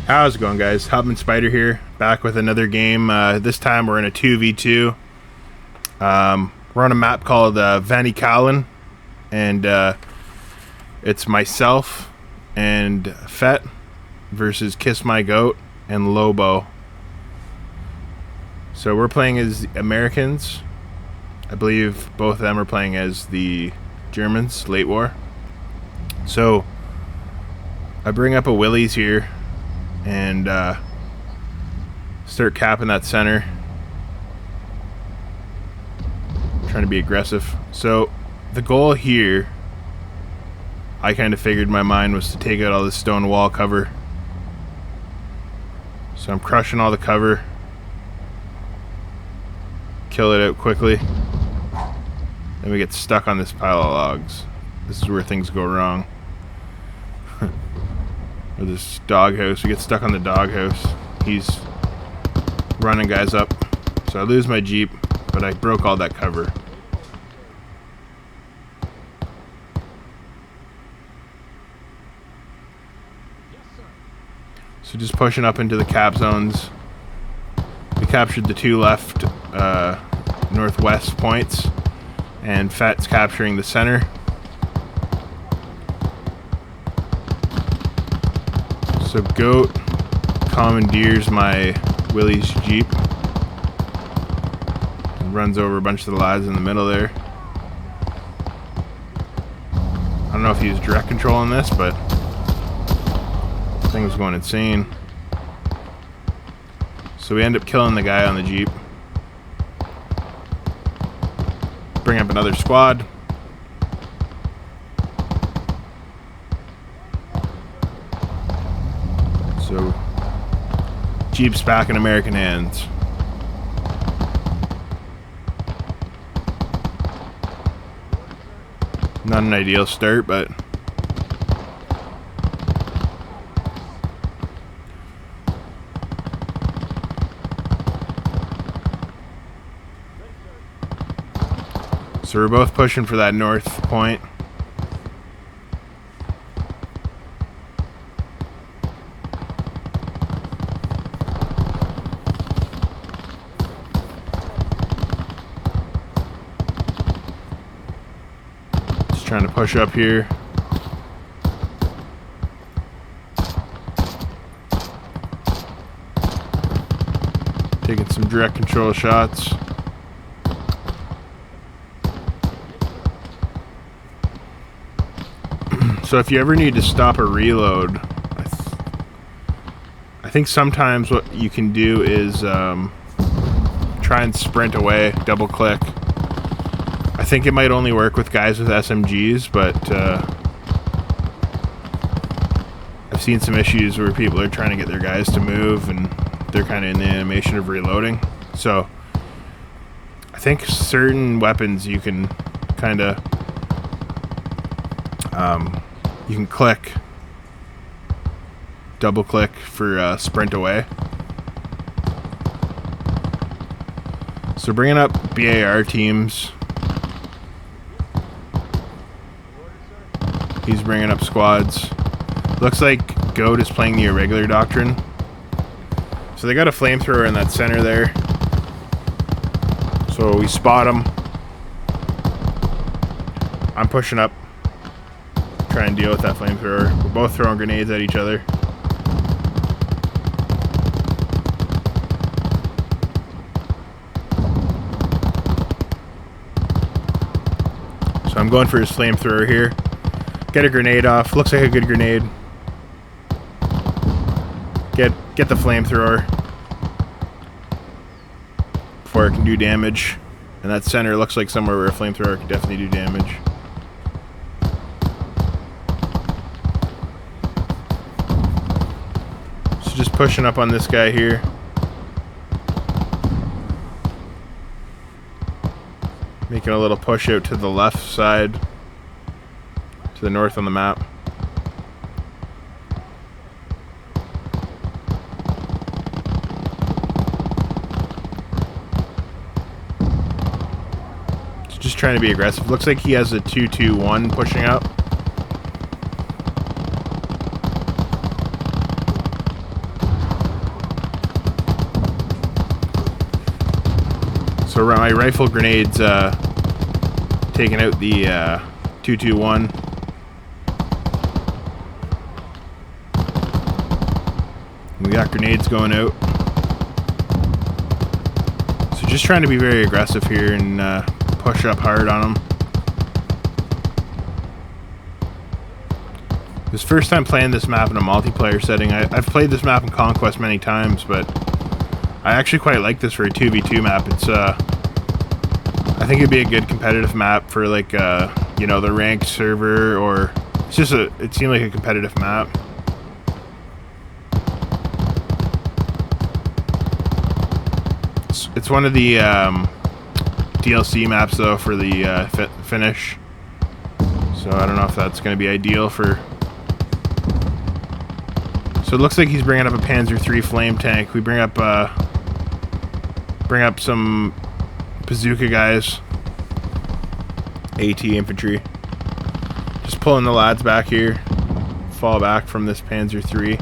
How's it going, guys? Hubman Spider here, back with another game. This time we're in a 2v2. We're on a map called Vainikalan, and it's myself and FETT versus Kissmygoat and LowBow. So we're playing as Americans. I believe both of them are playing as the Germans, late war. So I bring up a Willy's here and start capping that center. Trying to be aggressive. So the goal here, I kind of figured in my mind, was to take out all this stone wall cover. So I'm crushing all the cover, kill it out quickly. Then we get stuck on this pile of logs. This is where things go wrong. Or this doghouse. We get stuck on the doghouse. He's running guys up. So I lose my Jeep, but I broke all that cover. So just pushing up into the cap zones. We captured the two left northwest points, and FETT's capturing the center. So Goat commandeers my Willy's Jeep and runs over a bunch of the lads in the middle there. I don't know if he was direct control on this, but the thing was going insane. So we end up killing the guy on the Jeep. Bring up another squad. So Jeep's back in American hands. Not an ideal start, but so we're both pushing for that north point. Trying to push up here. Taking some direct control shots. So if you ever need to stop a reload, I think sometimes what you can do is try and sprint away, double click. I think it might only work with guys with SMGs, but I've seen some issues where people are trying to get their guys to move and they're kind of in the animation of reloading. So I think certain weapons you can kind of you can click, double click for sprint away. So bringing up BAR teams. He's bringing up squads. Looks like Goat is playing the irregular doctrine. So they got a flamethrower in that center there. So we spot him. I'm pushing up. Try and deal with that flamethrower. We're both throwing grenades at each other. So I'm going for his flamethrower here. Get a grenade off. Looks like a good grenade. Get the flamethrower before it can do damage. And that center looks like somewhere where a flamethrower can definitely do damage. So just pushing up on this guy here. Making a little push out to the left side. To the north on the map. Just trying to be aggressive. Looks like he has a 2-2-1 pushing up. So my rifle grenades taking out the 221. We got grenades going out. So just trying to be very aggressive here and push up hard on them. This first time playing this map in a multiplayer setting. I've played this map in Conquest many times, but I actually quite like this for a 2v2 map. It's I think it'd be a good competitive map for like you know, the ranked server, or it's just it seemed like a competitive map. It's one of the DLC maps though for the finish. So I don't know if that's going to be ideal for. So it looks like he's bringing up a Panzer III flame tank. We bring up some bazooka guys, AT infantry. Just pulling the lads back here, fall back from this Panzer III.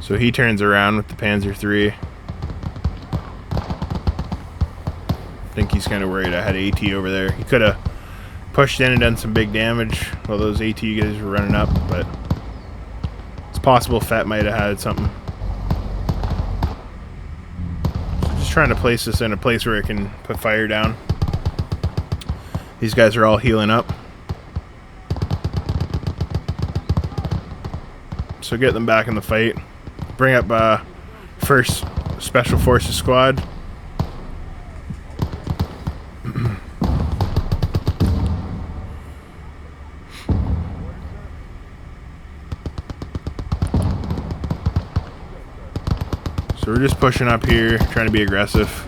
So he turns around with the Panzer III. I think he's kind of worried I had AT over there. He could have pushed in and done some big damage while those AT guys were running up, but it's possible FETT might have had something. So just trying to place this in a place where it can put fire down. These guys are all healing up. So get them back in the fight. Bring up first Special Forces squad. So we're just pushing up here, trying to be aggressive.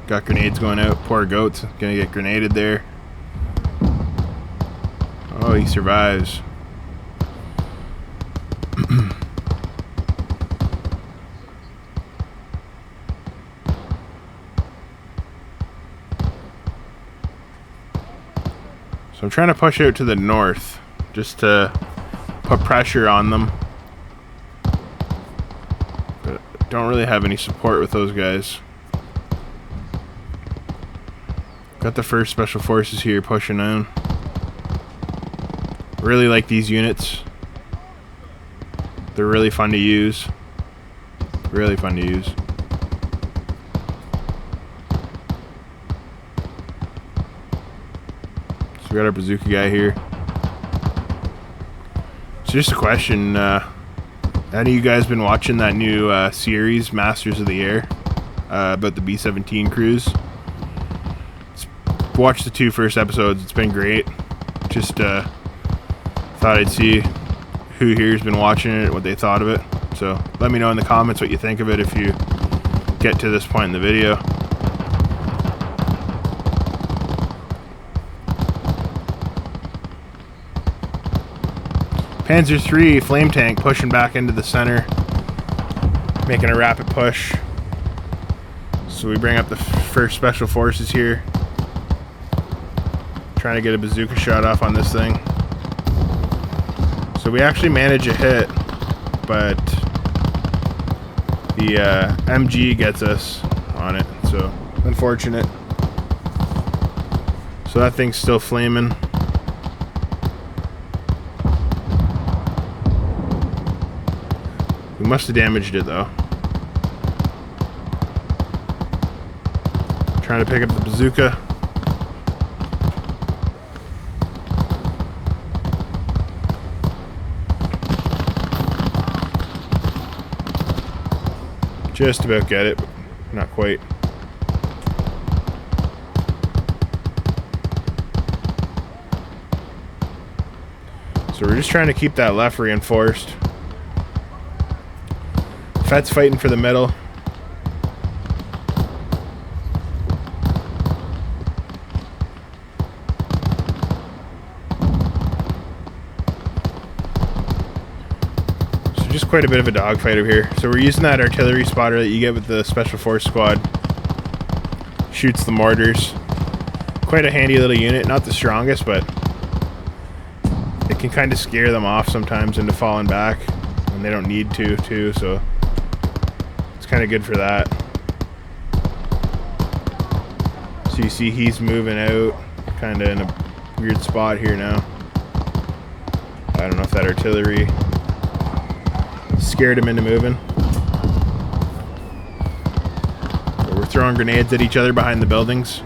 Got grenades going out. Poor goat's gonna get grenaded there. Oh, he survives. So I'm trying to push out to the north just to put pressure on them. But don't really have any support with those guys. Got the first Special Forces here pushing in. Really like these units. They're really fun to use. Really fun to use. We got our bazooka guy here. So just a question, any of you guys been watching that new series, Masters of the Air, about the B-17 crews? Watched the 2 first episodes, it's been great. Just thought I'd see who here's been watching it, what they thought of it. So let me know in the comments what you think of it if you get to this point in the video. Panzer III flame tank pushing back into the center, making a rapid push. So we bring up the first Special Forces here, trying to get a bazooka shot off on this thing. So we actually manage a hit, but the MG gets us on it, so unfortunate. So that thing's still flaming. We must have damaged it though. Trying to pick up the bazooka. Just about get it, but not quite. So we're just trying to keep that left reinforced. FETT's fighting for the middle. So just quite a bit of a dogfight over here. So we're using that artillery spotter that you get with the Special Force squad. Shoots the mortars. Quite a handy little unit. Not the strongest, but it can kind of scare them off sometimes into falling back when they don't need to, too, so it's kind of good for that. So you see he's moving out kind of in a weird spot here now. I don't know if that artillery scared him into moving. But we're throwing grenades at each other behind the buildings.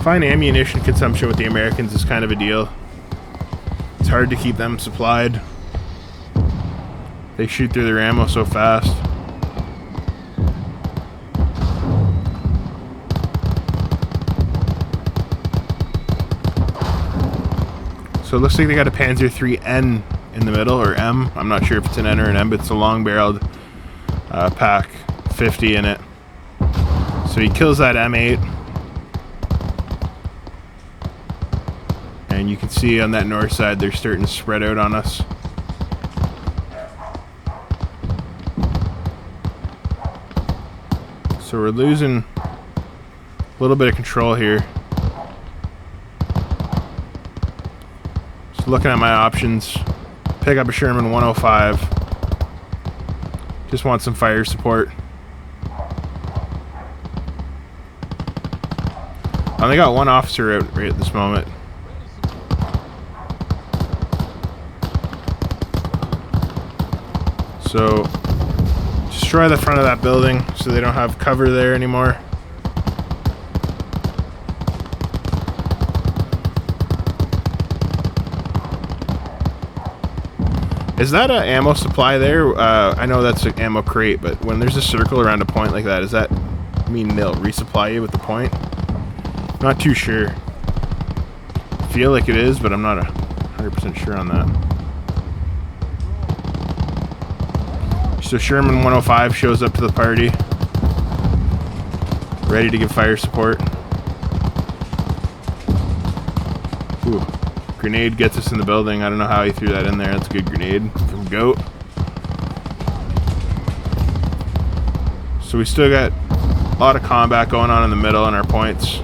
Fine ammunition consumption with the Americans is kind of a deal. It's hard to keep them supplied. They shoot through their ammo so fast. So it looks like they got a Panzer IIIN in the middle, or M. I'm not sure if it's an N or an M, but it's a long-barreled pack, 50 in it. So he kills that M8. And you can see on that north side, they're starting to spread out on us. So we're losing a little bit of control here. Looking at my options, pick up a Sherman 105. Just want some fire support. I only got one officer out right at this moment. So destroy the front of that building so they don't have cover there anymore. Is that an ammo supply there? I know that's an ammo crate, but when there's a circle around a point like that, does that mean they'll resupply you with the point? Not too sure. I feel like it is, but I'm not 100% sure on that. So Sherman 105 shows up to the party, ready to give fire support. Ooh. Grenade gets us in the building. I don't know how he threw that in there. That's a good grenade from Goat. So we still got a lot of combat going on in the middle on our points.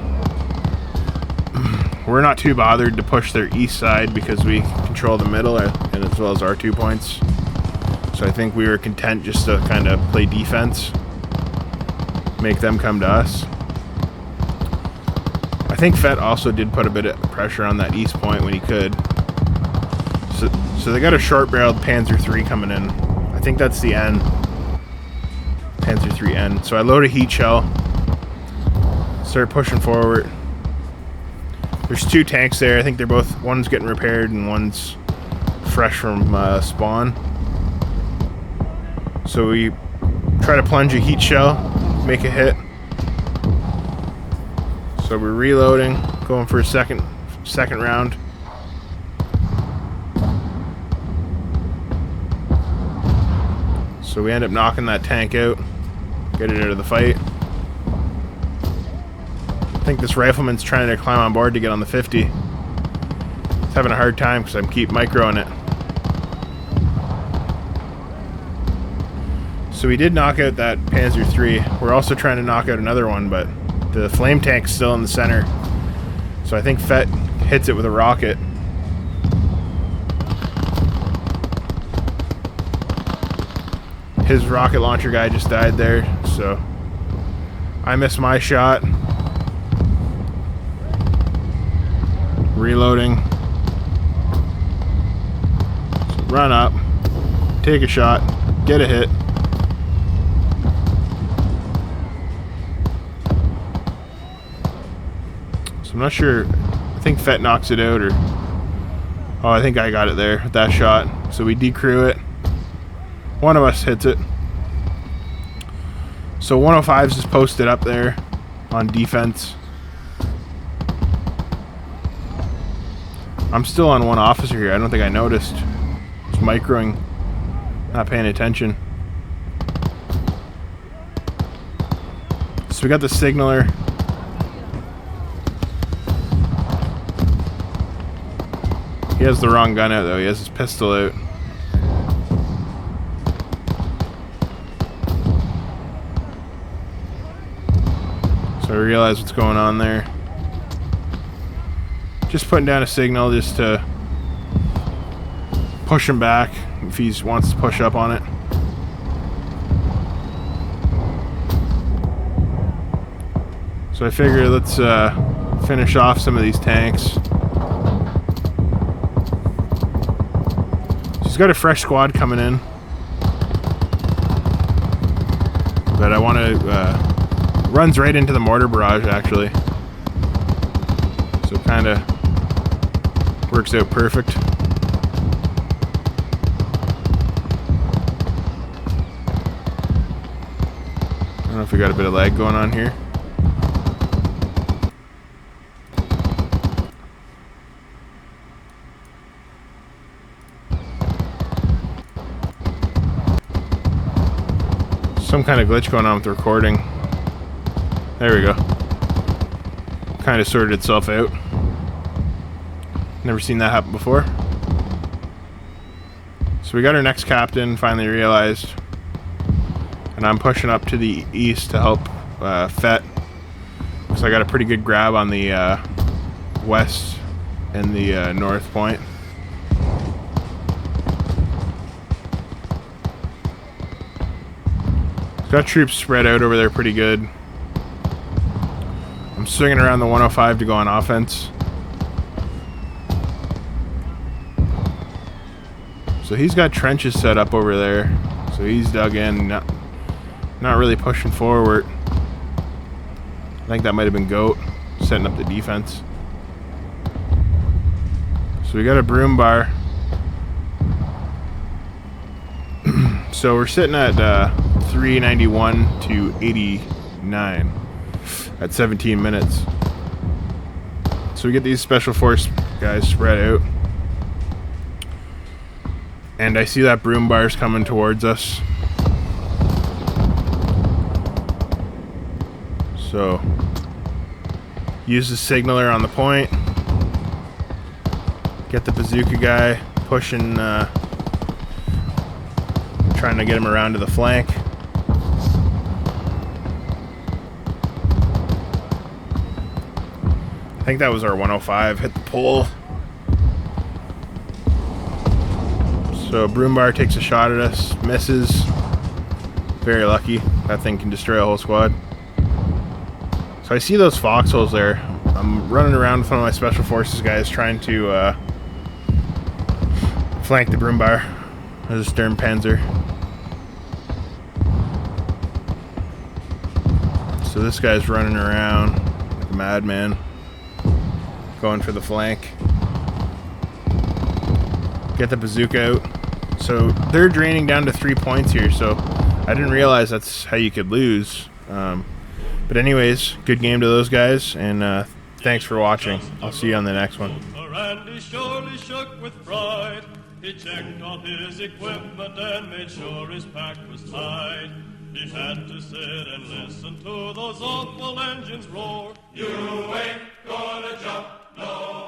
We're not too bothered to push their east side because we control the middle and as well as our 2 points. So I think we were content just to kind of play defense, make them come to us. I think FETT also did put a bit of pressure on that east point when he could. So they got a short-barreled Panzer III coming in. I think that's the N. Panzer IIIN. So I load a heat shell. Start pushing forward. There's 2 tanks there. I think they're both... One's getting repaired and one's fresh from spawn. So we try to plunge a heat shell, make a hit. So we're reloading, going for a second round. So we end up knocking that tank out, get it out of the fight. I think this rifleman's trying to climb on board to get on the 50. He's having a hard time because I keep microing it. So we did knock out that Panzer III. We're also trying to knock out another one, but the flame tank's still in the center. So I think FETT hits it with a rocket. His rocket launcher guy just died there, so I missed my shot. Reloading. So run up, take a shot, get a hit. I'm not sure. I think FETT knocks it out, or... Oh, I think I got it there with that shot. So we decrew it. One of us hits it. So 105's just posted up there on defense. I'm still on one officer here. I don't think I noticed. Just microing, not paying attention. So we got the signaler. He has the wrong gun out though. He has his pistol out. So I realize what's going on there. Just putting down a signal just to push him back if he wants to push up on it. So I figure let's finish off some of these tanks. She's got a fresh squad coming in, but I want to runs right into the mortar barrage actually, so kind of works out perfect. I don't know if we got a bit of lag going on here. Some kind of glitch going on with the recording. There we go. Kind of sorted itself out. Never seen that happen before. So we got our next captain, finally realized. And I'm pushing up to the east to help FETT. Because I got a pretty good grab on the west and the north point. Got troops spread out over there pretty good. I'm swinging around the 105 to go on offense. So he's got trenches set up over there. So he's dug in, not really pushing forward. I think that might have been Goat setting up the defense. So we got a broom bar. So we're sitting at 391 to 89 at 17 minutes. So we get these special force guys spread out. And I see that broom bar's coming towards us. So use the signaler on the point. Get the bazooka guy pushing, trying to get him around to the flank. I think that was our 105, hit the pole. So Broombar takes a shot at us, misses. Very lucky. That thing can destroy a whole squad. So I see those foxholes there. I'm running around with one of my special forces guys trying to flank the Broombar. There's a Stern Panzer. So this guy's running around like a madman, going for the flank. Get the bazooka out. So they're draining down to 3 points here, so I didn't realize that's how you could lose. But anyways, good game to those guys, and thanks for watching. I'll see you on the next one. Randy surely shook with pride. He checked all his equipment and made sure his pack was tied. He had to sit and listen to those awful engines roar. You ain't gonna jump, no.